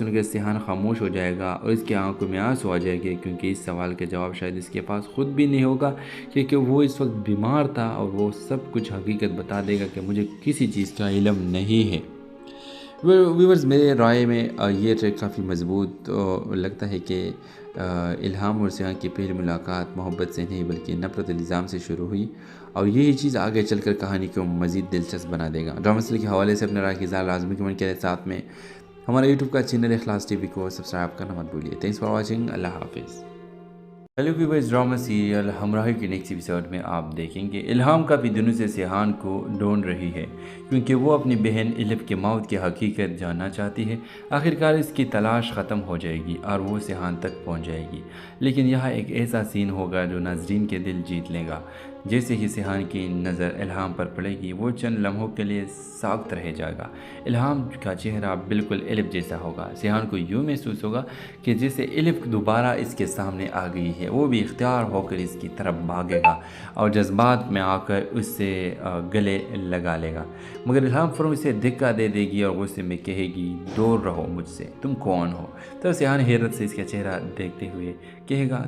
سن کے سیحان خاموش ہو جائے گا اور اس کی آنکھوں میں آنسو آ جائے گے، کیونکہ اس سوال کا جواب شاید اس کے پاس خود بھی نہیں ہوگا، کیونکہ وہ اس وقت بیمار تھا اور وہ سب کچھ حقیقت بتا دے گا کہ مجھے کسی چیز کا علم نہیں ہے۔ ویورز، میرے رائے میں یہ ٹریک کافی مضبوط لگتا ہے کہ الہام اور سیحان کی پہلی ملاقات محبت سے نہیں بلکہ نفرت الزام سے شروع ہوئی، اور یہی چیز آگے چل کر کہانی کو مزید دلچسپ بنا دے گا۔ ڈرامہ سیریل کے حوالے سے اپنے رائے کی اظہار لازمی کمنٹ کریں، ساتھ میں ہمارا یوٹیوب کا چینل اخلاص ٹی وی کو سبسکرائب کرنا مت بھولیے۔ تھینکس فار واچنگ، اللہ حافظ۔ ہیلو ویورز، ڈرامہ سیریل ہمراہی کے نیکسٹ ایپیسوڈ میں آپ دیکھیں گے الہام کافی دنوں سے سیحان کو ڈھونڈ رہی ہے، کیونکہ وہ اپنی بہن الف کے موت کی حقیقت جاننا چاہتی ہے۔ آخرکار اس کی تلاش ختم ہو جائے گی اور وہ سیحان تک پہنچ جائے گی، لیکن یہاں ایک ایسا سین ہوگا جو ناظرین کے دل جیت لے گا۔ جیسے ہی سیحان کی نظر الہام پر پڑے گی، وہ چند لمحوں کے لیے ساکت رہ جائے گا۔ الہام کا چہرہ بالکل الف جیسا ہوگا۔ سیحان کو یوں محسوس ہوگا کہ جیسے الف دوبارہ اس کے سامنے آ گئی ہے، وہ بھی اختیار ہو کر اس کی طرف بھاگے گا اور جذبات میں آ کر اس سے گلے لگا لے گا، مگر الہام فوراً اسے دھکا دے دے گی اور غصے میں کہے گی، دور رہو مجھ سے، تم کون ہو؟ تو سیحان حیرت سے اس کا چہرہ دیکھتے ہوئے کہے گا،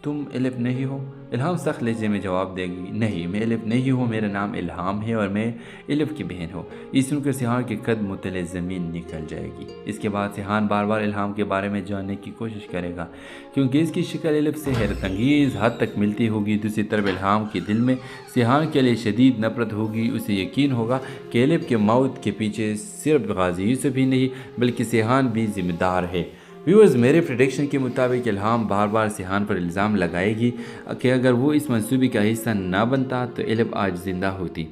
تم الف نہیں ہو؟ الہام سخت لہجے میں جواب دے گی، نہیں، میں الف نہیں ہوں، میرا نام الہام ہے اور میں الف کی بہن ہوں۔ یہ سن کر سیحان کے قد متلے زمین نکل جائے گی۔ اس کے بعد سیحان بار بار الہام کے بارے میں جاننے کی کوشش کرے گا، کیونکہ اس کی شکل الف سے حیرت انگیز حد تک ملتی ہوگی۔ دوسری طرف الہام کے دل میں سیحان کے لیے شدید نفرت ہوگی۔ اسے یقین ہوگا کہ الف کے موت کے پیچھے صرف غازی یوسف ہی نہیں بلکہ سیحان بھی ذمہ دار ہے۔ ویورز، میرے پریڈکشن کے مطابق الہام بار بار سیحان پر الزام لگائے گی کہ اگر وہ اس منصوبے کا حصہ نہ بنتا تو الف آج زندہ ہوتی۔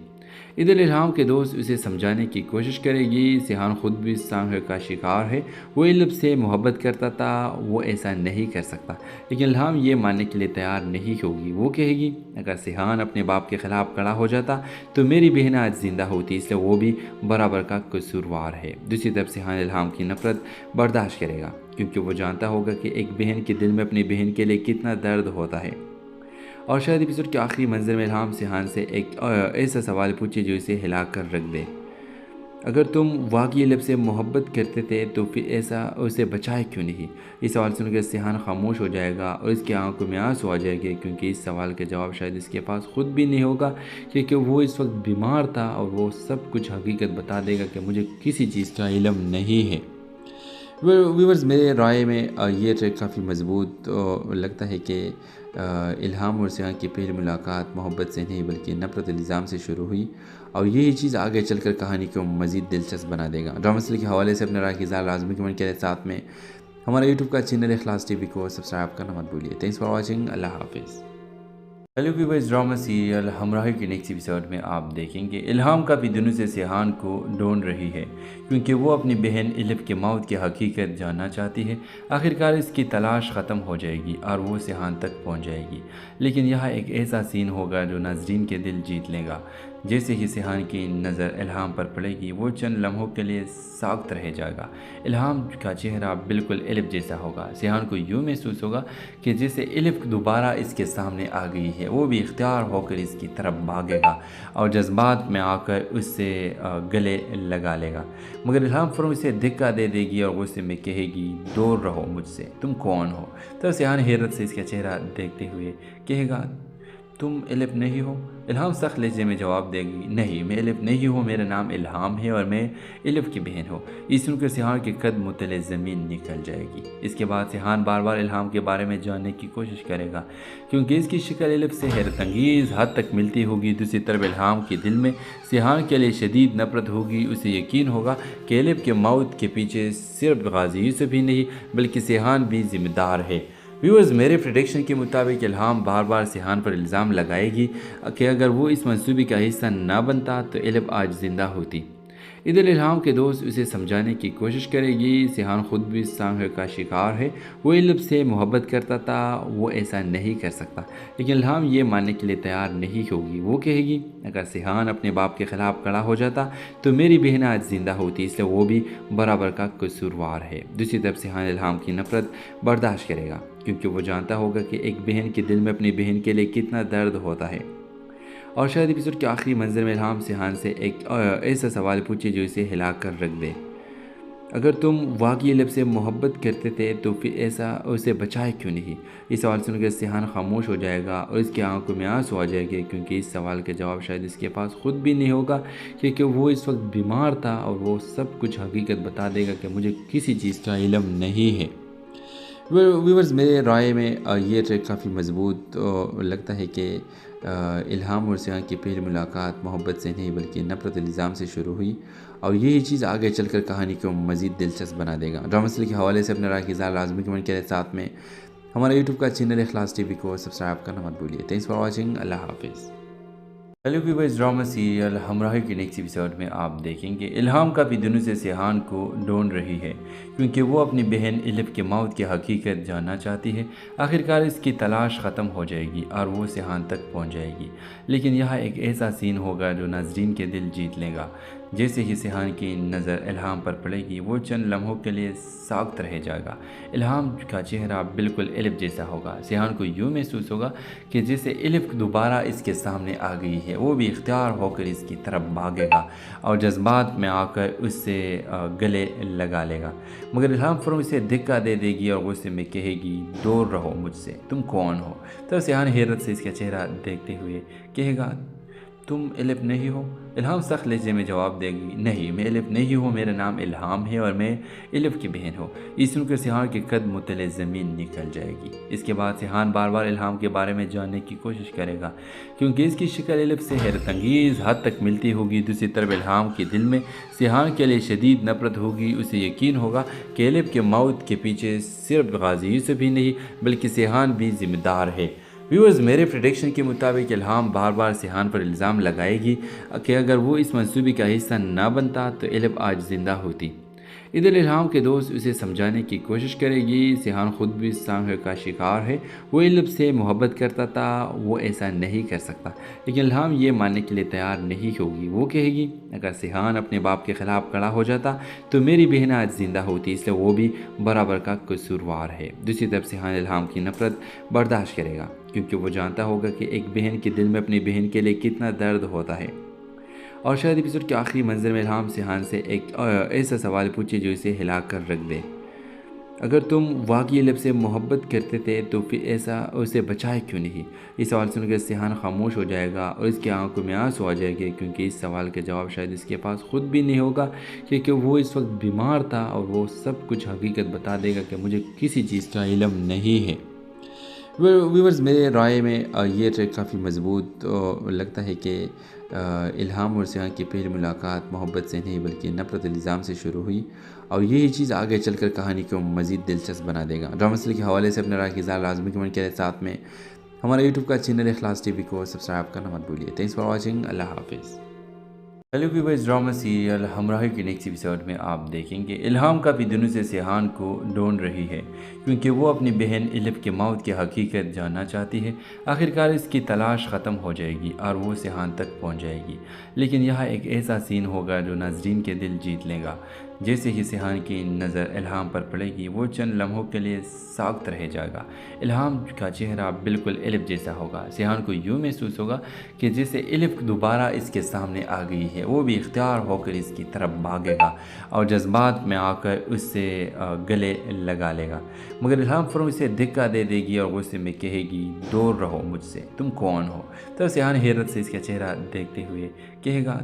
ادھر الہام کے دوست اسے سمجھانے کی کوشش کرے گی، سیحان خود بھی سانحے کا شکار ہے، وہ الف سے محبت کرتا تھا، وہ ایسا نہیں کر سکتا، لیکن الہام یہ ماننے کے لیے تیار نہیں ہوگی۔ وہ کہے گی، اگر سیحان اپنے باپ کے خلاف کھڑا ہو جاتا تو میری بہن آج زندہ ہوتی، اس لیے وہ بھی برابر کا قصوروار ہے۔ دوسری طرف سیحان الہام کی نفرت برداشت کرے گا، کیونکہ وہ جانتا ہوگا کہ ایک بہن کے دل میں اپنی بہن کے لیے کتنا درد ہوتا ہے۔ اور شاید ایپیسوڈ کے آخری منظر میں الہام سیحان سے ایک ایسا سوال پوچھے جو اسے ہلا کر رکھ دے، اگر تم واقعی الف سے محبت کرتے تھے تو پھر ایسا اسے بچائے کیوں نہیں؟ یہ سوال سن کر سیحان خاموش ہو جائے گا اور اس کی آنکھوں میں آنسو آ جائے گے، کیونکہ اس سوال کا جواب شاید اس کے پاس خود بھی نہیں ہوگا، کیونکہ وہ اس وقت بیمار تھا اور وہ سب کچھ حقیقت بتا دے گا کہ مجھے کسی چیز کا علم نہیں ہے۔ ویورز، میرے رائے میں یہ ٹریک کافی مضبوط لگتا ہے کہ الہام اور سیحان کی پہلی ملاقات محبت سے نہیں بلکہ نفرت الزام سے شروع ہوئی، اور یہی چیز آگے چل کر کہانی کو مزید دلچسپ بنا دے گا۔ ڈرامہ سیریل کے حوالے سے اپنے رائے کی اظہار لازمی کمنٹ کریں، ساتھ میں ہمارا یوٹیوب کا چینل اخلاص ٹی وی کو سبسکرائب کرنا مت بھولیے۔ تھینکس فار واچنگ، اللہ حافظ۔ ہیلو ویورز، ڈرامہ سیریل ہمراہی کے نیکسٹ ایپیسوڈ میں آپ دیکھیں گے الہام کافی دنوں سے سیحان کو ڈھونڈ رہی ہے، کیونکہ وہ اپنی بہن الف کے موت کی حقیقت جاننا چاہتی ہے۔ آخرکار اس کی تلاش ختم ہو جائے گی اور وہ سیحان تک پہنچ جائے گی، لیکن یہاں ایک ایسا سین ہوگا جو ناظرین کے دل جیت لے گا۔ جیسے ہی سیحان کی نظر الہام پر پڑے گی، وہ چند لمحوں کے لیے ساکت رہ جائے گا۔ الہام کا چہرہ بالکل الف جیسا ہوگا۔ سیحان کو یوں محسوس ہوگا کہ جیسے الف دوبارہ اس کے سامنے آ گئی ہے، وہ بھی اختیار ہو کر اس کی طرف بھاگے گا اور جذبات میں آ کر اس سے گلے لگا لے گا، مگر الہام فوراً اسے دھکا دے دے گی اور غصے میں کہے گی، دور رہو مجھ سے، تم کون ہو؟ تو سیحان حیرت سے اس کا چہرہ دیکھتے ہوئے کہے گا، تم الف نہیں ہو؟ الہام سخت لہجے میں جواب دے گی، نہیں، میں الف نہیں ہوں، میرا نام الہام ہے اور میں الف کی بہن ہوں۔ یہ سن کر سیحان کے قد متلے زمین نکل جائے گی۔ اس کے بعد سیحان بار بار الہام کے بارے میں جاننے کی کوشش کرے گا، کیونکہ اس کی شکل الف سے حیرت انگیز حد تک ملتی ہوگی۔ دوسری طرف الہام کے دل میں سیحان کے لیے شدید نفرت ہوگی۔ اسے یقین ہوگا کہ الف کے موت کے پیچھے صرف غازی یوسف ہی نہیں بلکہ سیحان بھی ذمہ دار ہے۔ ویورز، میرے پریڈکشن کے مطابق الہام بار بار سیحان پر الزام لگائے گی کہ اگر وہ اس منصوبے کا حصہ نہ بنتا تو الف آج زندہ ہوتی۔ ادھر الہام کے دوست اسے سمجھانے کی کوشش کرے گی، سیحان خود بھی سانحے کا شکار ہے، وہ الف سے محبت کرتا تھا، وہ ایسا نہیں کر سکتا، لیکن الہام یہ ماننے کے لیے تیار نہیں ہوگی۔ وہ کہے گی، اگر سیحان اپنے باپ کے خلاف کھڑا ہو جاتا تو میری بہن آج زندہ ہوتی، اس لیے وہ بھی برابر کا قصوروار ہے۔ دوسری طرف سیحان الہام کی نفرت برداشت کرے گا، کیونکہ وہ جانتا ہوگا کہ ایک بہن کے دل میں اپنی بہن کے لیے کتنا درد ہوتا ہے۔ اور شاید ایپیسوڈ کے آخری منظر میں الہام سیحان سے ایک ایسا سوال پوچھے جو اسے ہلا کر رکھ دے، اگر تم واقعی لب سے محبت کرتے تھے تو پھر ایسا اسے بچائے کیوں نہیں؟ اس سوال سن کر سیحان خاموش ہو جائے گا اور اس کی آنکھوں میں آنسو آ جائے گے، کیونکہ اس سوال کا جواب شاید اس کے پاس خود بھی نہیں ہوگا، کیونکہ وہ اس وقت بیمار تھا اور وہ سب کچھ حقیقت بتا دے گا کہ مجھے کسی چیز کا علم نہیں ہے۔ ویورز، میرے رائے میں یہ ٹریک کافی مضبوط لگتا ہے کہ الہام اور سیحان کی پہلی ملاقات محبت سے نہیں بلکہ نفرت الزام سے شروع ہوئی، اور یہی چیز آگے چل کر کہانی کو مزید دلچسپ بنا دے گا۔ ڈرامہ سیریل کے حوالے سے اپنے رائے کی اظہار لازمی کمنٹ کریں، ساتھ میں ہمارے یوٹیوب کا چینل اخلاص ٹی وی کو سبسکرائب کرنا مت بھولیے۔ تھینکس فار واچنگ، اللہ حافظ۔ ہیلو ویورز، ڈرامہ سیریل ہمراہی کے نیکسٹ ایپیسوڈ میں آپ دیکھیں گے الہام کافی دنوں سے سیحان کو ڈھونڈ رہی ہے، کیونکہ وہ اپنی بہن الف کے موت کی حقیقت جاننا چاہتی ہے۔ آخرکار اس کی تلاش ختم ہو جائے گی اور وہ سیحان تک پہنچ جائے گی، لیکن یہاں ایک ایسا سین ہوگا جو ناظرین کے دل جیت لے گا۔ جیسے ہی سیحان کی نظر الہام پر پڑے گی، وہ چند لمحوں کے لیے ساکت رہ جائے گا۔ الہام کا چہرہ بالکل الف جیسا ہوگا۔ سیحان کو یوں محسوس ہوگا کہ جیسے الف دوبارہ اس کے سامنے آ گئی ہے، وہ بھی اختیار ہو کر اس کی طرف بھاگے گا اور جذبات میں آ کر اس سے گلے لگا لے گا، مگر الہام فوراً اسے دھکا دے دے گی اور غصے میں کہے گی، دور رہو مجھ سے، تم کون ہو؟ تب سیحان حیرت سے اس کا چہرہ دیکھتے ہوئے کہے گا، تم الف نہیں ہو؟ الہام سخت لہجے میں جواب دے گی، نہیں، میں الف نہیں ہوں، میرا نام الہام ہے اور میں الف کی بہن ہوں۔ یہ سن کر سیحان کے قدم تلے زمین نکل جائے گی۔ اس کے بعد سیحان بار بار الہام کے بارے میں جاننے کی کوشش کرے گا، کیونکہ اس کی شکل الف سے حیرت انگیز حد تک ملتی ہوگی۔ دوسری طرف الہام کے دل میں سیحان کے لیے شدید نفرت ہوگی۔ اسے یقین ہوگا کہ الف کے موت کے پیچھے صرف غازی یوسف ہی نہیں بلکہ سیحان بھی ذمہ دار ہے۔ ویورز، میرے پریڈکشن کے مطابق الہام بار بار سیحان پر الزام لگائے گی کہ اگر وہ اس منصوبے کا حصہ نہ بنتا تو الف آج زندہ ہوتی۔ ادھر الہام کے دوست اسے سمجھانے کی کوشش کرے گی، سیحان خود بھی سانحے کا شکار ہے، وہ الف سے محبت کرتا تھا، وہ ایسا نہیں کر سکتا، لیکن الہام یہ ماننے کے لیے تیار نہیں ہوگی۔ وہ کہے گی، اگر سیحان اپنے باپ کے خلاف کھڑا ہو جاتا تو میری بہن آج زندہ ہوتی، اس لیے وہ بھی برابر کا قصوروار ہے۔ دوسری طرف سیحان الہام کی نفرت برداشت کرے گا، کیونکہ وہ جانتا ہوگا کہ ایک بہن کے دل میں اپنی بہن کے لیے کتنا درد ہوتا ہے۔ اور شاید ایپیسوڈ کے آخری منظر میں الہام سیحان سے ایک ایسا سوال پوچھے جو اسے ہلا کر رکھ دے، اگر تم واقعی لب سے محبت کرتے تھے تو پھر ایسا اسے بچائے کیوں نہیں؟ یہ سوال سن کر سیحان خاموش ہو جائے گا اور اس کی آنکھوں میں آنسو آ جائے گے، کیونکہ اس سوال کا جواب شاید اس کے پاس خود بھی نہیں ہوگا، کیونکہ وہ اس وقت بیمار تھا اور وہ سب کچھ حقیقت بتا دے گا کہ مجھے کسی چیز کا علم نہیں ہے۔ ویورز، میرے رائے میں یہ ٹریک کافی مضبوط لگتا ہے کہ الہام اور سیحان کی پہلی ملاقات محبت سے نہیں بلکہ نفرت الزام سے شروع ہوئی، اور یہی چیز آگے چل کر کہانی کو مزید دلچسپ بنا دے گا۔ ڈرامہ سیریل کے حوالے سے اپنے رائے کی اظہار لازمی کمنٹ کریں، ساتھ میں ہمارے یوٹیوب کا چینل اخلاص ٹی وی کو سبسکرائب کرنا مت بھولیے۔ تھینکس فار واچنگ، اللہ حافظ۔ ہیلو ویورز، ڈرامہ سیریل ہمراہی کے نیکسٹ ایپیسوڈ میں آپ دیکھیں گے الہام کافی دنوں سے سیحان کو ڈھونڈ رہی ہے، کیونکہ وہ اپنی بہن الف کے موت کی حقیقت جاننا چاہتی ہے۔ آخرکار اس کی تلاش ختم ہو جائے گی اور وہ سیحان تک پہنچ جائے گی، لیکن یہاں ایک ایسا سین ہوگا جو ناظرین کے دل جیت لے گا۔ جیسے ہی سیحان کی نظر الہام پر پڑے گی، وہ چند لمحوں کے لیے ساکت رہ جائے گا۔ الہام کا چہرہ بالکل الف جیسا ہوگا۔ سیحان کو یوں محسوس ہوگا کہ جیسے الف دوبارہ اس کے سامنے آ گئی ہے، وہ بھی اختیار ہو کر اس کی طرف بھاگے گا اور جذبات میں آ کر اس سے گلے لگا لے گا، مگر الہام فوراً اسے دھکا دے دے گی اور غصے میں کہے گی، دور رہو مجھ سے، تم کون ہو؟ تب سیحان حیرت سے اس کا چہرہ دیکھتے ہوئے کہے گا،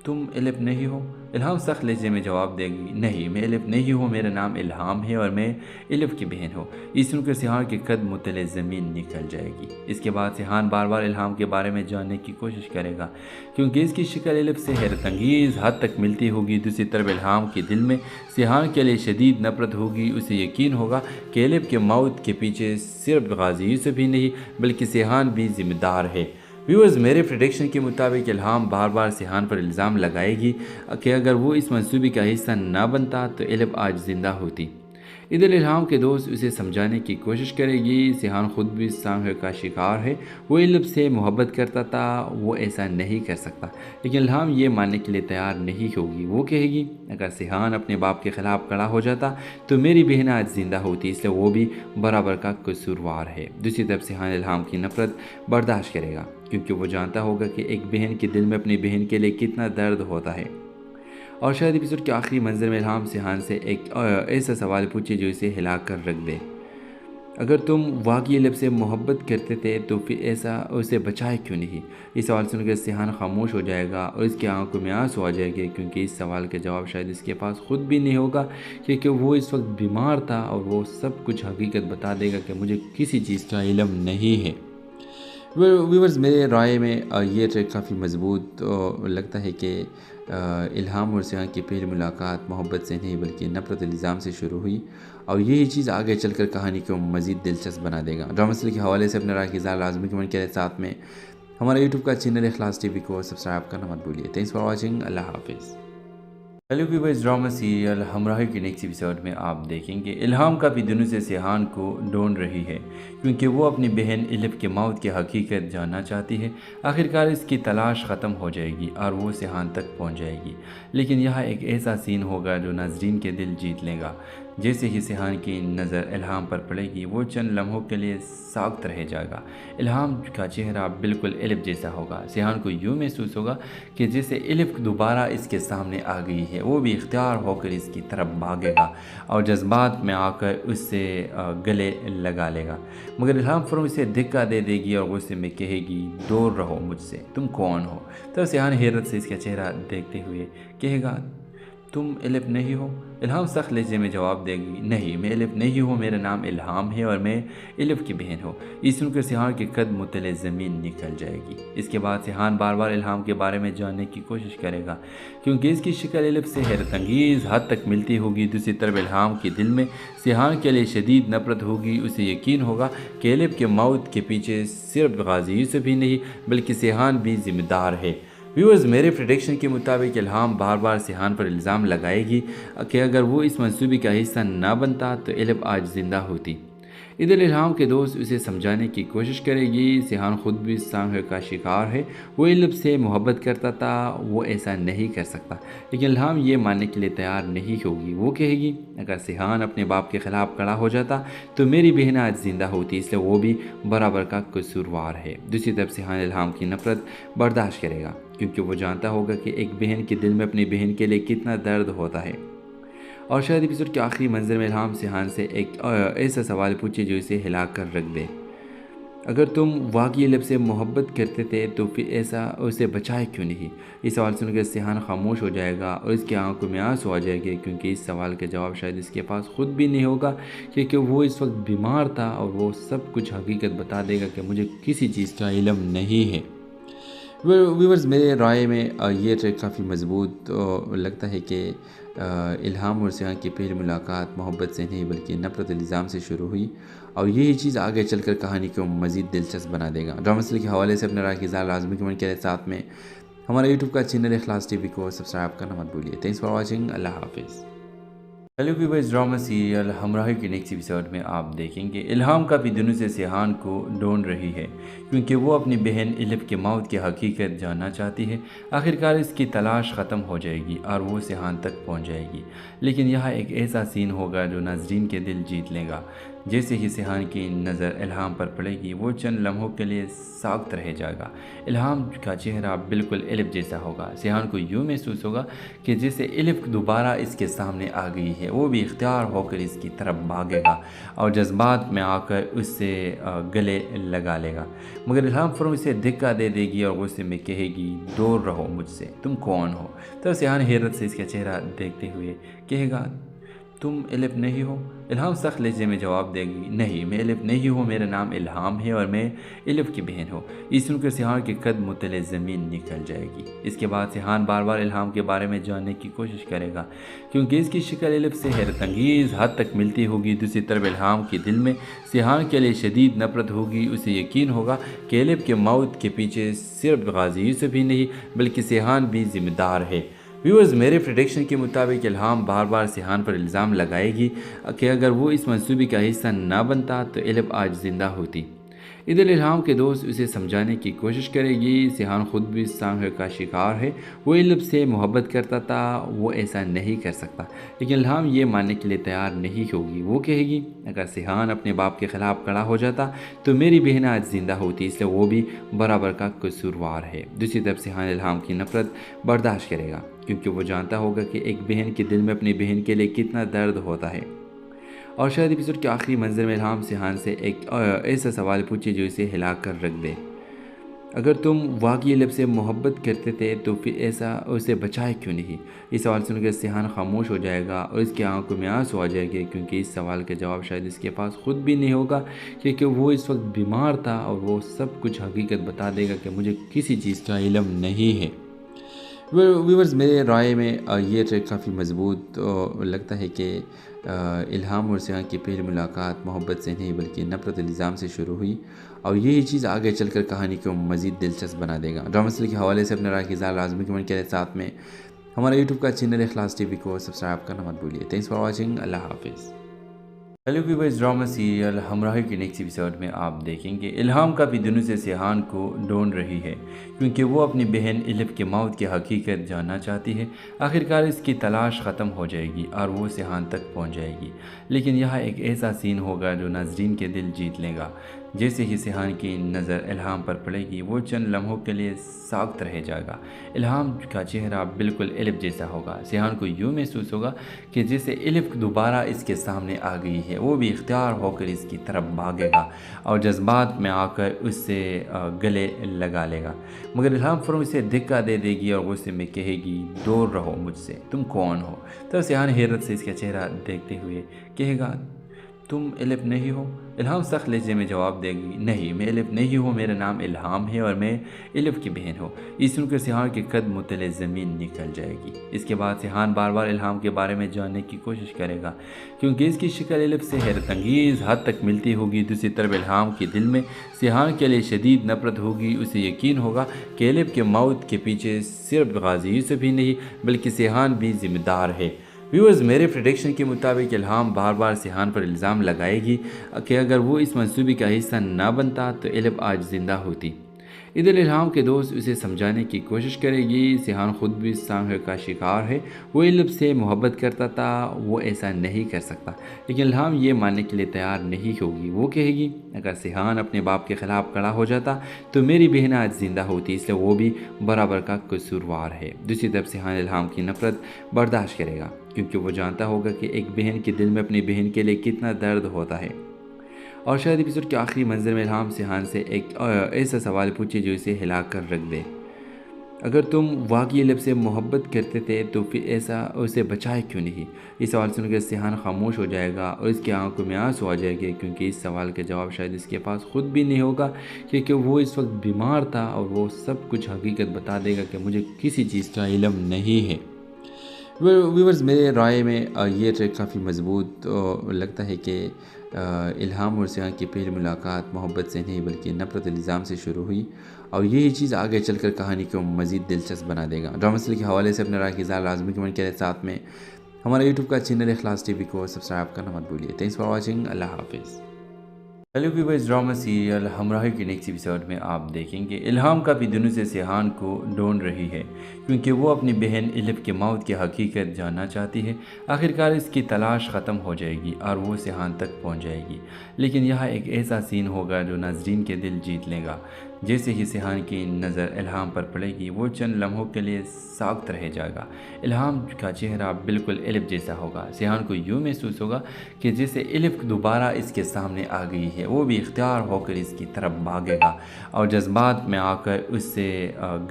تم الف نہیں ہو؟ الہام سخت لہجے میں جواب دے گی، نہیں، میں الف نہیں ہوں، میرا نام الہام ہے اور میں الف کی بہن ہوں۔ یہ سن کر سیحان کے قدم تلے زمین نکل جائے گی۔ اس کے بعد سیحان بار بار الہام کے بارے میں جاننے کی کوشش کرے گا، کیونکہ اس کی شکل الف سے حیرت انگیز حد تک ملتی ہوگی۔ دوسری طرف الہام کے دل میں سیحان کے لیے شدید نفرت ہوگی۔ اسے یقین ہوگا کہ الف کے موت کے پیچھے صرف غازی یوسف ہی نہیں بلکہ سیحان بھی ذمہ دار ہے۔ ویورز، میرے پریڈکشن کے مطابق الہام بار بار سیحان پر الزام لگائے گی کہ اگر وہ اس منصوبے کا حصہ نہ بنتا تو الف آج زندہ ہوتی۔ ادھر الہام کے دوست اسے سمجھانے کی کوشش کرے گی، سیحان خود بھی سانحے کا شکار ہے، وہ الف سے محبت کرتا تھا، وہ ایسا نہیں کر سکتا، لیکن الہام یہ ماننے کے لیے تیار نہیں ہوگی۔ وہ کہے گی، اگر سیحان اپنے باپ کے خلاف کھڑا ہو جاتا تو میری بہن آج زندہ ہوتی، اس لیے وہ بھی برابر کا قصوروار ہے۔ دوسری طرف سیحان الہام کی نفرت برداشت کرے گا، کیونکہ وہ جانتا ہوگا کہ ایک بہن کے دل میں اپنی بہن کے لیے کتنا درد ہوتا ہے۔ اور شاید ایپیسوڈ کے آخری منظر میں الہام سیحان سے ایک ایسا سوال پوچھے جو اسے ہلا کر رکھ دے۔ اگر تم واقعی لب سے محبت کرتے تھے تو پھر ایسا اسے بچائے کیوں نہیں؟ اس سوال سن کر سیحان خاموش ہو جائے گا اور اس کی آنکھوں میں آنسو آ جائے گے، کیونکہ اس سوال کا جواب شاید اس کے پاس خود بھی نہیں ہوگا، کیونکہ وہ اس وقت بیمار تھا اور وہ سب کچھ حقیقت بتا دے گا کہ مجھے کسی چیز کا علم نہیں ہے۔ ویورز، میرے رائے میں یہ ٹریک کافی مضبوط لگتا ہے کہ الہام اور سیحان کی پہلی ملاقات محبت سے نہیں بلکہ نفرت الزام سے شروع ہوئی، اور یہی چیز آگے چل کر کہانی کو مزید دلچسپ بنا دے گا۔ ڈرامہ سیریل کے حوالے سے اپنے رائے کی اظہار لازمی کمنٹ کریں، ساتھ میں ہمارا یوٹیوب کا چینل اخلاص ٹی وی کو سبسکرائب کرنا مت بھولیے۔ تھینکس فار واچنگ، اللہ حافظ۔ ہیلو ویورز، ڈرامہ سیریل ہمراہی کے نیکسٹ ایپیسوڈ میں آپ دیکھیں گے الہام کافی دنوں سے سیحان کو ڈھونڈ رہی ہے، کیونکہ وہ اپنی بہن الف کے موت کی حقیقت جاننا چاہتی ہے۔ آخرکار اس کی تلاش ختم ہو جائے گی اور وہ سیحان تک پہنچ جائے گی، لیکن یہاں ایک ایسا سین ہوگا جو ناظرین کے دل جیت لے گا۔ جیسے ہی سیحان کی نظر الہام پر پڑے گی، وہ چند لمحوں کے لیے ساکت رہ جائے گا۔ الہام کا چہرہ بالکل الف جیسا ہوگا۔ سیحان کو یوں محسوس ہوگا کہ جیسے الف دوبارہ اس کے سامنے آ گئی ہے، وہ بھی اختیار ہو کر اس کی طرف بھاگے گا اور جذبات میں آ کر اس سے گلے لگا لے گا، مگر الہام فوراً اسے دھکا دے دے گی اور غصے میں کہے گی، دور رہو مجھ سے، تم کون ہو؟ تب سیحان حیرت سے اس کا چہرہ دیکھتے ہوئے کہے گا، تم الف نہیں ہو؟ الہام سخت لہجے میں جواب دے گی، نہیں، میں الف نہیں ہوں، میرا نام الہام ہے اور میں الف کی بہن ہوں۔ یہ سن کر سیحان کے قد متلے زمین نکل جائے گی۔ اس کے بعد سیحان بار بار الہام کے بارے میں جاننے کی کوشش کرے گا، کیونکہ اس کی شکل الف سے حیرت انگیز حد تک ملتی ہوگی۔ دوسری طرف الہام کے دل میں سیحان کے لیے شدید نفرت ہوگی۔ اسے یقین ہوگا کہ الف کے موت کے پیچھے صرف غازی یوسف ہی نہیں بلکہ سیحان بھی ذمہ دار ہے۔ ویورز، میرے پریڈکشن کے مطابق الہام بار بار سیحان پر الزام لگائے گی کہ اگر وہ اس منصوبے کا حصہ نہ بنتا تو الف آج زندہ ہوتی۔ ادھر الہام کے دوست اسے سمجھانے کی کوشش کرے گی، سیحان خود بھی سانحے کا شکار ہے، وہ الف سے محبت کرتا تھا، وہ ایسا نہیں کر سکتا، لیکن الہام یہ ماننے کے لیے تیار نہیں ہوگی۔ وہ کہے گی، اگر سیحان اپنے باپ کے خلاف کھڑا ہو جاتا تو میری بہن آج زندہ ہوتی، اس لیے وہ بھی برابر کا قصوروار ہے۔ دوسری طرف سیحان الہام کی نفرت برداشت کرے گا، کیونکہ وہ جانتا ہوگا کہ ایک بہن کے دل میں اپنی بہن کے لیے کتنا درد ہوتا ہے۔ اور شاید ایپیسوڈ کے آخری منظر میں الہام سیحان سے ایک ایسا سوال پوچھے جو اسے ہلا کر رکھ دے۔ اگر تم واقعی لب سے محبت کرتے تھے تو پھر ایسا اسے بچائے کیوں نہیں؟ یہ سوال سن کر سیحان خاموش ہو جائے گا اور اس کی آنکھوں میں آنسو آ جائے گے، کیونکہ اس سوال کا جواب شاید اس کے پاس خود بھی نہیں ہوگا، کیونکہ وہ اس وقت بیمار تھا اور وہ سب کچھ حقیقت بتا دے گا کہ مجھے کسی چیز کا علم نہیں ہے۔ ویورز، میرے رائے میں یہ ٹریک کافی مضبوط لگتا ہے کہ الہام اور سیحان کی پہلی ملاقات محبت سے نہیں بلکہ نفرت الزام سے شروع ہوئی، اور یہی چیز آگے چل کر کہانی کو مزید دلچسپ بنا دے گا۔ ڈرامہ سیریل کے حوالے سے اپنے رائے کی اظہار لازمی کمنٹ کریں، ساتھ میں ہمارا یوٹیوب کا چینل اخلاص ٹی وی کو سبسکرائب کرنا مت بھولیے۔ تھینکس فار واچنگ، اللہ حافظ۔ ہیلو ویورز، ڈرامہ سیریل ہمراہی کے نیکسٹ ایپیسوڈ میں آپ دیکھیں گے الہام کافی دنوں سے سیحان کو ڈھونڈ رہی ہے، کیونکہ وہ اپنی بہن الف کے موت کی حقیقت جاننا چاہتی ہے۔ آخرکار اس کی تلاش ختم ہو جائے گی اور وہ سیحان تک پہنچ جائے گی، لیکن یہاں ایک ایسا سین ہوگا جو ناظرین کے دل جیت لے گا۔ جیسے ہی سیحان کی نظر الہام پر پڑے گی، وہ چند لمحوں کے لیے ساکت رہ جائے گا۔ الہام کا چہرہ بالکل الف جیسا ہوگا۔ سیحان کو یوں محسوس ہوگا کہ جیسے الف دوبارہ اس کے سامنے آ گئی ہے، وہ بھی اختیار ہو کر اس کی طرف بھاگے گا اور جذبات میں آ کر اس سے گلے لگا لے گا، مگر الہام فوراً اسے دھکا دے دے گی اور غصے میں کہے گی، دور رہو مجھ سے، تم کون ہو؟ تب سیحان حیرت سے اس کا چہرہ دیکھتے ہوئے کہے گا، تم الف نہیں ہو؟ الہام سخت لہجے میں جواب دے گی، نہیں، میں الف نہیں ہوں، میرا نام الہام ہے اور میں الف کی بہن ہوں۔ یہ سن کر سیحان کے قد متلے زمین نکل جائے گی۔ اس کے بعد سیحان بار بار الہام کے بارے میں جاننے کی کوشش کرے گا، کیونکہ اس کی شکل الف سے حیرت انگیز حد تک ملتی ہوگی۔ دوسری طرف الہام کے دل میں سیحان کے لیے شدید نفرت ہوگی۔ اسے یقین ہوگا کہ الف کے موت کے پیچھے صرف غازی یوسف ہی نہیں بلکہ سیحان بھی ذمہ دار ہے۔ ویورز، میرے پریڈکشن کے مطابق الہام بار بار سیحان پر الزام لگائے گی کہ اگر وہ اس منصوبے کا حصہ نہ بنتا تو الف آج زندہ ہوتی۔ ادھر الہام کے دوست اسے سمجھانے کی کوشش کرے گی، سیحان خود بھی سانحے کا شکار ہے، وہ الف سے محبت کرتا تھا، وہ ایسا نہیں کر سکتا، لیکن الہام یہ ماننے کے لیے تیار نہیں ہوگی۔ وہ کہے گی، اگر سیحان اپنے باپ کے خلاف کھڑا ہو جاتا تو میری بہن آج زندہ ہوتی، اس لیے وہ بھی برابر کا قصوروار ہے۔ دوسری طرف سیحان الہام کی نفرت برداشت کرے گا، کیونکہ وہ جانتا ہوگا کہ ایک بہن کے دل میں اپنی بہن کے لیے کتنا درد ہوتا ہے۔ اور شاید ایپیسوڈ کے آخری منظر میں الہام سیحان سے ایک ایسا سوال پوچھے جو اسے ہلا کر رکھ دے۔ اگر تم واقعی لب سے محبت کرتے تھے تو پھر ایسا اسے بچائے کیوں نہیں؟ یہ سوال سن کر سیحان خاموش ہو جائے گا اور اس کی آنکھوں میں آنسو آ جائے گے، کیونکہ اس سوال کا جواب شاید اس کے پاس خود بھی نہیں ہوگا، کیونکہ وہ اس وقت بیمار تھا اور وہ سب کچھ حقیقت بتا دے گا کہ مجھے کسی چیز کا علم نہیں ہے۔ ویورز، میرے رائے میں یہ ٹریک کافی مضبوط لگتا ہے کہ الہام اور سیحان کی پہلی ملاقات محبت سے نہیں بلکہ نفرت الزام سے شروع ہوئی، اور یہی چیز آگے چل کر کہانی کو مزید دلچسپ بنا دے گا۔ ڈرامہ سیریل کے حوالے سے اپنے رائے کی اظہار لازمی کمنٹ کریں، ساتھ میں ہمارا یوٹیوب کا چینل اخلاص ٹی وی کو سبسکرائب کرنا مت بھولیے۔ تھینکس فار واچنگ، اللہ حافظ۔ ہیلو ویورز، ڈرامہ سیریل ہمراہی کے نیکسٹ ایپیسوڈ میں آپ دیکھیں گے الہام کافی دنوں سے سیحان کو ڈھونڈ رہی ہے، کیونکہ وہ اپنی بہن الف کے موت کی حقیقت جاننا چاہتی ہے۔ آخرکار اس کی تلاش ختم ہو جائے گی اور وہ سیحان تک پہنچ جائے گی، لیکن یہاں ایک ایسا سین ہوگا جو ناظرین کے دل جیت لے گا۔ جیسے ہی سیحان کی نظر الہام پر پڑے گی، وہ چند لمحوں کے لیے ساکت رہ جائے گا۔ الہام کا چہرہ بالکل الف جیسا ہوگا۔ سیحان کو یوں محسوس ہوگا کہ جیسے الف دوبارہ اس کے سامنے آ گئی ہے، وہ بھی اختیار ہو کر اس کی طرف بھاگے گا اور جذبات میں آ کر اس سے گلے لگا لے گا، مگر الہام فوراً اسے دھکا دے دے گی اور غصے میں کہے گی، دور رہو مجھ سے، تم کون ہو؟ تو سیحان حیرت سے اس کا چہرہ دیکھتے ہوئے کہے گا، تم الف نہیں ہو؟ الہام سخت لہجے میں جواب دے گی، نہیں، میں الف نہیں ہوں، میرا نام الہام ہے اور میں الف کی بہن ہوں۔ یہ سن کر سیحان کے قدم متلے زمین نکل جائے گی۔ اس کے بعد سیحان بار بار الہام کے بارے میں جاننے کی کوشش کرے گا، کیونکہ اس کی شکل الف سے حیرت انگیز حد تک ملتی ہوگی۔ دوسری طرف الہام کے دل میں سیحان کے لیے شدید نفرت ہوگی۔ اسے یقین ہوگا کہ الف کے موت کے پیچھے صرف غازی یوسف ہی نہیں بلکہ سیحان بھی ذمہ دار ہے۔ ویورز، میرے پریڈکشن کے مطابق الہام بار بار سیحان پر الزام لگائے گی کہ اگر وہ اس منصوبے کا حصہ نہ بنتا تو الف آج زندہ ہوتی۔ ادھر الہام کے دوست اسے سمجھانے کی کوشش کرے گی، سیحان خود بھی سانحے کا شکار ہے، وہ الف سے محبت کرتا تھا، وہ ایسا نہیں کر سکتا، لیکن الہام یہ ماننے کے لیے تیار نہیں ہوگی۔ وہ کہے گی، اگر سیحان اپنے باپ کے خلاف کھڑا ہو جاتا تو میری بہن آج زندہ ہوتی، اس لیے وہ بھی برابر کا قصوروار ہے۔ دوسری طرف سیحان الہام کی نفرت برداشت کرے گا، کیونکہ وہ جانتا ہوگا کہ ایک بہن کے دل میں اپنی بہن کے لیے کتنا درد ہوتا ہے۔ اور شاید ایپیسوڈ کے آخری منظر میں الہام سیحان سے ایک ایسا سوال پوچھے جو اسے ہلا کر رکھ دے۔ اگر تم واقعی لب سے محبت کرتے تھے تو پھر ایسا اسے بچائے کیوں نہیں؟ یہ سوال سن کر سیحان خاموش ہو جائے گا اور اس کی آنکھوں میں آنسو آ جائے گے، کیونکہ اس سوال کا جواب شاید اس کے پاس خود بھی نہیں ہوگا، کیونکہ وہ اس وقت بیمار تھا اور وہ سب کچھ حقیقت بتا دے گا کہ مجھے کسی چیز کا علم نہیں ہے۔ ویورز، میرے رائے میں یہ ٹریک کافی مضبوط لگتا ہے کہ الہام اور سیحان کی پہلی ملاقات محبت سے نہیں بلکہ نفرت الزام سے شروع ہوئی، اور یہی چیز آگے چل کر کہانی کو مزید دلچسپ بنا دے گا۔ ڈرامہ سیریل کے حوالے سے اپنے رائے کی اظہار لازمی کمنٹ کریں، ساتھ میں ہمارا یوٹیوب کا چینل اخلاص ٹی وی کو سبسکرائب کرنا مت بھولیے۔ تھینکس فار واچنگ، اللہ حافظ۔ ہیلو ویورز، ڈرامہ سیریل ہمراہی کے نیکسٹ ایپیسوڈ میں آپ دیکھیں گے الہام کافی دنوں سے سیحان کو ڈھونڈ رہی ہے، کیونکہ وہ اپنی بہن الف کے موت کی حقیقت جاننا چاہتی ہے۔ آخرکار اس کی تلاش ختم ہو جائے گی اور وہ سیحان تک پہنچ جائے گی، لیکن یہاں ایک ایسا سین ہوگا جو ناظرین کے دل جیت لے گا۔ جیسے ہی سیحان کی نظر الہام پر پڑے گی، وہ چند لمحوں کے لیے ساکت رہ جائے گا۔ الہام کا چہرہ بالکل الف جیسا ہوگا۔ سیحان کو یوں محسوس ہوگا کہ جیسے الف دوبارہ اس کے سامنے آ گئی ہے، وہ بھی اختیار ہو کر اس کی طرف بھاگے گا اور جذبات میں آ کر اس سے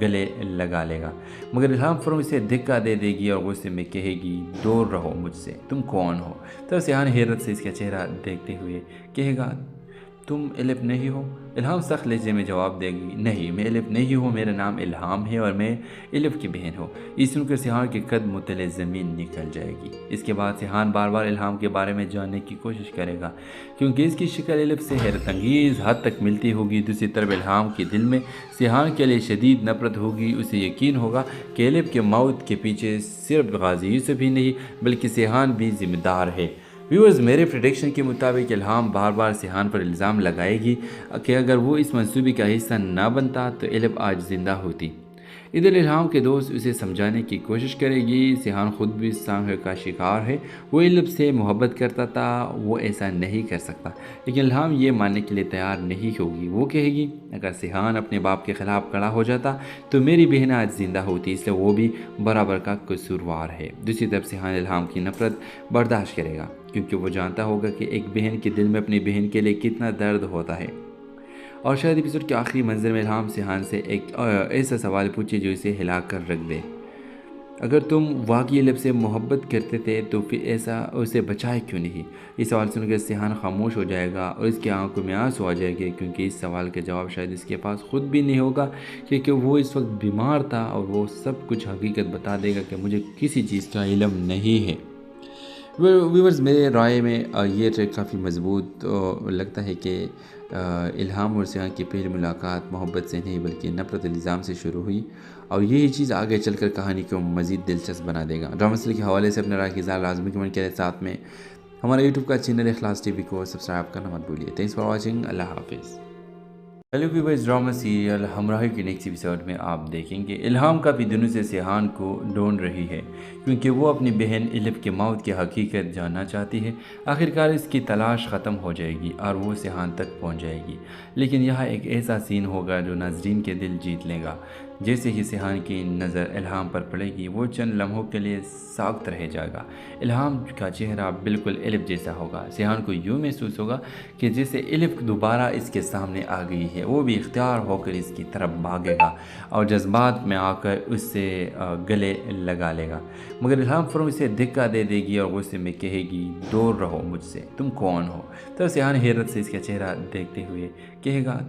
گلے لگا لے گا، مگر الہام فوراً اسے دھکا دے دے گی اور غصے میں کہے گی، دور رہو مجھ سے، تم کون ہو؟ تو سیحان حیرت سے اس کا چہرہ دیکھتے ہوئے کہے گا، تم الف نہیں ہو؟ الہام سخت لہجے میں جواب دے گی، نہیں، میں الف نہیں ہوں، میرا نام الہام ہے اور میں الف کی بہن ہوں۔ یہ سن کر سیحان کے قدم متلے زمین نکل جائے گی۔ اس کے بعد سیحان بار بار الہام کے بارے میں جاننے کی کوشش کرے گا، کیونکہ اس کی شکل الف سے حیرت انگیز حد تک ملتی ہوگی۔ دوسری طرف الہام کے دل میں سیحان کے لیے شدید نفرت ہوگی۔ اسے یقین ہوگا کہ الف کے موت کے پیچھے صرف غازی یوسف ہی نہیں بلکہ سیحان بھی ذمہ دار ہے۔ ویورز، میرے پریڈکشن کے مطابق الہام بار بار سیحان پر الزام لگائے گی کہ اگر وہ اس منصوبے کا حصہ نہ بنتا تو الف آج زندہ ہوتی۔ ادھر الہام کے دوست اسے سمجھانے کی کوشش کرے گی سیحان خود بھی اس سانحے کا شکار ہے، وہ علب سے محبت کرتا تھا، وہ ایسا نہیں کر سکتا، لیکن الہام یہ ماننے کے لیے تیار نہیں ہوگی۔ وہ کہے گی اگر سیحان اپنے باپ کے خلاف کھڑا ہو جاتا تو میری بہن آج زندہ ہوتی، اس لیے وہ بھی برابر کا قصوروار ہے۔ دوسری طرف سیحان الہام کی نفرت برداشت کرے گا کیونکہ وہ جانتا ہوگا کہ ایک بہن کے دل میں اپنی بہن کے لیے کتنا درد ہوتا ہے۔ اور شاید ایپیسوڈ کے آخری منظر میں الہام سیحان سے ایک ایسا سوال پوچھے جو اسے ہلا کر رکھ دے، اگر تم واقعی علب سے محبت کرتے تھے تو پھر ایسا اسے بچائے کیوں نہیں؟ اس سوال سن کر سیحان خاموش ہو جائے گا اور اس کی آنکھوں میں آنسو آ جائے گے کیونکہ اس سوال کا جواب شاید اس کے پاس خود بھی نہیں ہوگا، کیونکہ وہ اس وقت بیمار تھا اور وہ سب کچھ حقیقت بتا دے گا کہ مجھے کسی چیز کا علم نہیں ہے۔ ویورز میرے رائے میں یہ ٹریک کافی مضبوط لگتا ہے کہ الہام اور سیحان کی پہلی ملاقات محبت سے نہیں بلکہ نفرت الزام سے شروع ہوئی، اور یہی چیز آگے چل کر کہانی کو مزید دلچسپ بنا دے گا۔ ڈرامہ سیریل کے حوالے سے اپنے رائے کی اظہار لازمی کمنٹ کریں، ساتھ میں ہمارے یوٹیوب کا چینل اخلاص ٹی وی کو سبسکرائب کرنا مت بھولیے۔ تھینکس فار واچنگ، اللہ حافظ۔ ہیلو ویورز، ڈرامہ سیریل ہمراہی کے نیکسٹ ایپیسوڈ میں آپ دیکھیں گے الہام کافی دنوں سے سیحان کو ڈھونڈ رہی ہے کیونکہ وہ اپنی بہن علب کے موت کی حقیقت جاننا چاہتی ہے۔ آخرکار اس کی تلاش ختم ہو جائے گی اور وہ سیحان تک پہنچ جائے گی، لیکن یہاں ایک ایسا سین ہوگا جو ناظرین کے دل جیت لے گا۔ جیسے ہی سیحان کی نظر الہام پر پڑے گی وہ چند لمحوں کے لیے ساکت رہ جائے گا۔ الہام کا چہرہ بالکل علب جیسا ہوگا، سیحان کو یوں محسوس ہوگا کہ جیسے علب دوبارہ اس کے سامنے آ گئی ہے، وہ بھی اختیار ہو کر اس کی طرف بھاگے گا اور جذبات میں آ کر اس سے گلے لگا لے گا، مگر الہام فوراً اسے دھکا دے دے گی اور غصے میں کہے گی دور رہو مجھ سے، تم کون ہو؟ تو سیحان حیرت سے اس کا چہرہ دیکھتے ہوئے کہے گا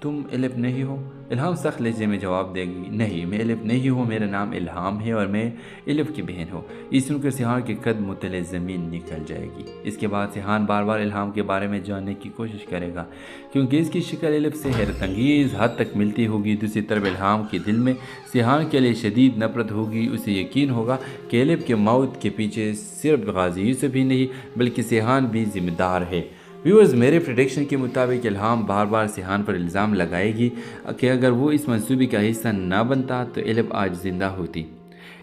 تم علب نہیں ہو؟ الہام سخت لہجے میں جواب دے گی نہیں، میں علب نہیں ہوں، میرا نام الہام ہے اور میں علب کی بہن ہوں۔ یہ سن کر سیحان کے قدم تلے زمین نکل جائے گی۔ اس کے بعد سیحان بار بار الہام کے بارے میں جاننے کی کوشش کرے گا کیونکہ اس کی شکل علب سے حیرت انگیز حد تک ملتی ہوگی۔ دوسری طرف الہام کے دل میں سیحان کے لیے شدید نفرت ہوگی، اسے یقین ہوگا کہ علب کے موت کے پیچھے صرف غازی یوسف ہی نہیں بلکہ سیحان بھی ذمہ دار ہے۔ ویورز، میرے پریڈکشن کے مطابق الہام بار بار سیحان پر الزام لگائے گی کہ اگر وہ اس منصوبے کا حصہ نہ بنتا تو علب آج زندہ ہوتی۔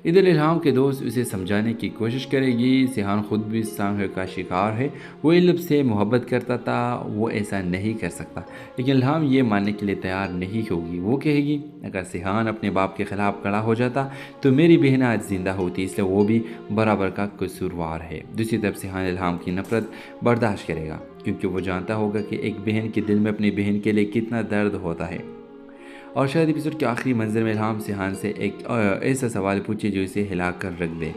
ادھر الہام کے دوست اسے سمجھانے کی کوشش کرے گی سیحان خود بھی اس سانحے کا شکار ہے، وہ علب سے محبت کرتا تھا، وہ ایسا نہیں کر سکتا، لیکن الہام یہ ماننے کے لیے تیار نہیں ہوگی۔ وہ کہے گی اگر سیحان اپنے باپ کے خلاف کھڑا ہو جاتا تو میری بہن آج زندہ ہوتی، اس لیے وہ بھی برابر کا قصوروار ہے۔ دوسری طرف سیحان الہام کی نفرت برداشت کرے گا کیونکہ وہ جانتا ہوگا کہ ایک بہن کے دل میں اپنی بہن کے لیے کتنا درد ہوتا ہے۔ اور شاید ایپیسوڈ کے آخری منظر میں الہام سیحان سے ایک ایسا سوال پوچھے جو اسے ہلا کر رکھ دے،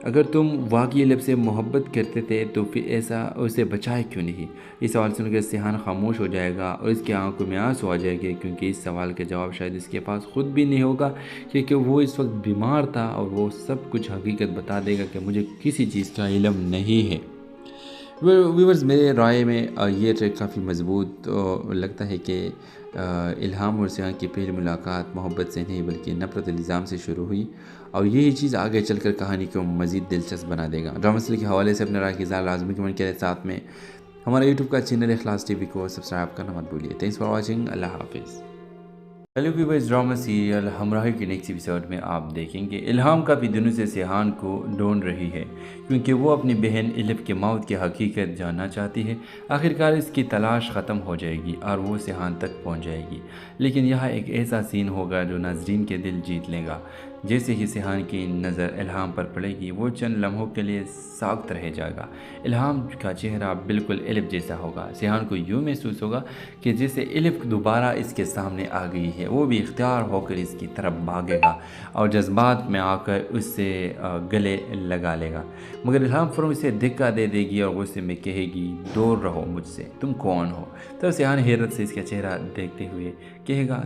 اگر تم واقعی علب سے محبت کرتے تھے تو پھر ایسا اسے بچائے کیوں نہیں؟ یہ سوال سن کر سیحان خاموش ہو جائے گا اور اس کی آنکھوں میں آنسو آ جائے گے کیونکہ اس سوال کا جواب شاید اس کے پاس خود بھی نہیں ہوگا، کیونکہ وہ اس وقت بیمار تھا اور وہ سب کچھ حقیقت بتا دے گا کہ مجھے کسی چیز کا علم نہیں ہے۔ ویورز، میرے رائے میں یہ ٹریک کافی مضبوط لگتا ہے کہ الہام اور سیحان کی پہلی ملاقات محبت سے نہیں بلکہ نفرت الزام سے شروع ہوئی، اور یہی چیز آگے چل کر کہانی کو مزید دلچسپ بنا دے گا۔ ڈرامہ سیریل کے حوالے سے اپنے رائے کی اظہار لازمی کمنٹ کریں، ساتھ میں ہمارے یوٹیوب کا چینل اخلاص ٹی وی کو سبسکرائب کرنا مت بھولیے۔ تھینکس فار واچنگ، اللہ حافظ۔ ہیلو ویورز، ڈرامہ سیریل ہمراہی کے نیکسٹ ایپیسوڈ میں آپ دیکھیں گے الہام کافی دنوں سے سیحان کو ڈھونڈ رہی ہے کیونکہ وہ اپنی بہن علب کے موت کی حقیقت جاننا چاہتی ہے۔ آخرکار اس کی تلاش ختم ہو جائے گی اور وہ سیحان تک پہنچ جائے گی، لیکن یہاں ایک ایسا سین ہوگا جو ناظرین کے دل جیت لے گا۔ جیسے ہی سیحان کی نظر الہام پر پڑے گی وہ چند لمحوں کے لیے ساکت رہ جائے گا۔ الہام کا چہرہ بالکل علب جیسا ہوگا، سیحان کو یوں محسوس ہوگا کہ جیسے علب دوبارہ اس کے سامنے آ گئی ہے، وہ بھی اختیار ہو کر اس کی طرف بھاگے گا اور جذبات میں آ کر اس سے گلے لگا لے گا، مگر الہام فوراً اسے دھکا دے دے گی اور غصے میں کہے گی دور رہو مجھ سے، تم کون ہو؟ تو سیحان حیرت سے اس کا چہرہ دیکھتے ہوئے کہے گا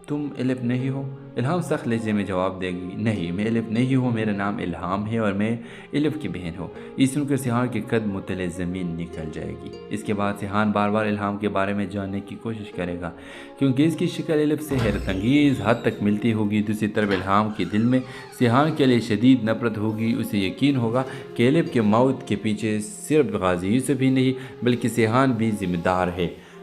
تم علب نہیں ہو؟ الہام سخت لہجے میں جواب دے گی نہیں، میں علب نہیں ہوں، میرا نام الہام ہے اور میں علب کی بہن ہوں۔ یہ سن کر سیحان کے قدم تلے زمین نکل جائے گی۔ اس کے بعد سیحان بار بار الہام کے بارے میں جاننے کی کوشش کرے گا کیونکہ اس کی شکل علب سے حیرت انگیز حد تک ملتی ہوگی۔ دوسری طرف الہام کے دل میں سیحان کے لیے شدید نفرت ہوگی، اسے یقین ہوگا کہ علب کے موت کے پیچھے صرف غازی یوسف ہی نہیں بلکہ سیحان بھی ذمہ دار ہے۔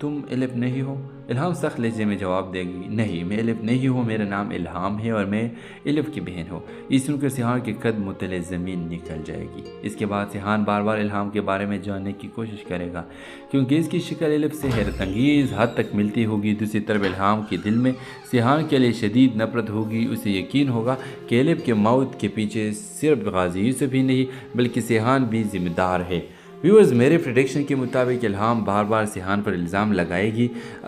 تم الف نہیں ہو؟ الہام سخت لہجے میں جواب دے گی، نہیں میں الف نہیں ہوں، میرا نام الہام ہے اور میں الف کی بہن ہوں۔ یہ سن کر سیحان کے قد متلے زمین نکل جائے گی۔ اس کے بعد سیحان بار بار الہام کے بارے میں جاننے کی کوشش کرے گا، کیونکہ اس کی شکل الف سے حیرت انگیز حد تک ملتی ہوگی۔ دوسری طرف الہام کے دل میں سیحان کے لیے شدید نفرت ہوگی۔ اسے یقین ہوگا کہ الف کے موت کے پیچھے صرف غازی یوسف ہی نہیں بلکہ سیحان بھی ذمہ دار ہے۔ ویورز، میرے پریڈکشن کے مطابق الہام بار بار سیحان پر الزام لگائے گی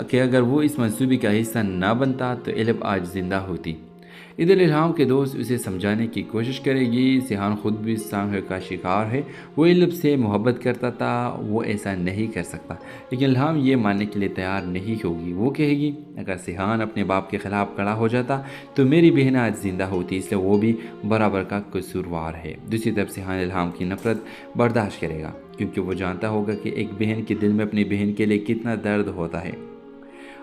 کہ اگر وہ اس منصوبے کا حصہ نہ بنتا تو الف آج زندہ ہوتی۔ ادھر الہام کے دوست اسے سمجھانے کی کوشش کرے گی، سیحان خود بھی سانحے کا شکار ہے، وہ الف سے محبت کرتا تھا، وہ ایسا نہیں کر سکتا، لیکن الہام یہ ماننے کے لیے تیار نہیں ہوگی۔ وہ کہے گی اگر سیحان اپنے باپ کے خلاف کھڑا ہو جاتا تو میری بہن آج زندہ ہوتی، اس لیے وہ بھی برابر کا قصوروار ہے۔ دوسری طرف سیحان الہام کی نفرت برداشت کرے گا، کیونکہ وہ جانتا ہوگا کہ ایک بہن کے دل میں اپنی بہن کے لیے کتنا درد ہوتا ہے۔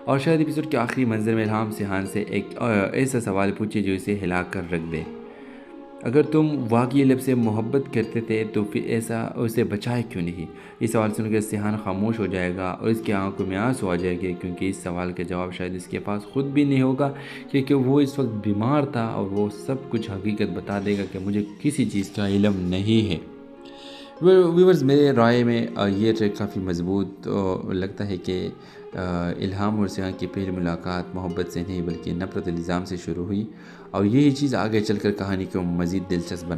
اور شاید ایپیسوڈ کے آخری منظر میں الہام سیحان سے ایک ایسا سوال پوچھے جو اسے ہلا کر رکھ دے، اگر تم واقعی الف سے محبت کرتے تھے تو پھر ایسا اسے بچائے کیوں نہیں؟ یہ سوال سن کر سیحان خاموش ہو جائے گا اور اس کی آنکھوں میں آنسو آ جائے گے، کیونکہ اس سوال کا جواب شاید اس کے پاس خود بھی نہیں ہوگا، کیونکہ وہ اس وقت بیمار تھا اور وہ سب کچھ حقیقت بتا دے گا کہ مجھے کسی چیز کا علم نہیں ہے۔ ویورز، میرے رائے میں یہ ٹریک کافی مضبوط لگتا ہے کہ الہام اور سیحان کی پہلی ملاقات محبت سے نہیں بلکہ نفرت الزام سے شروع ہوئی، اور یہی چیز آگے چل کر کہانی کو مزید دلچسپ بنا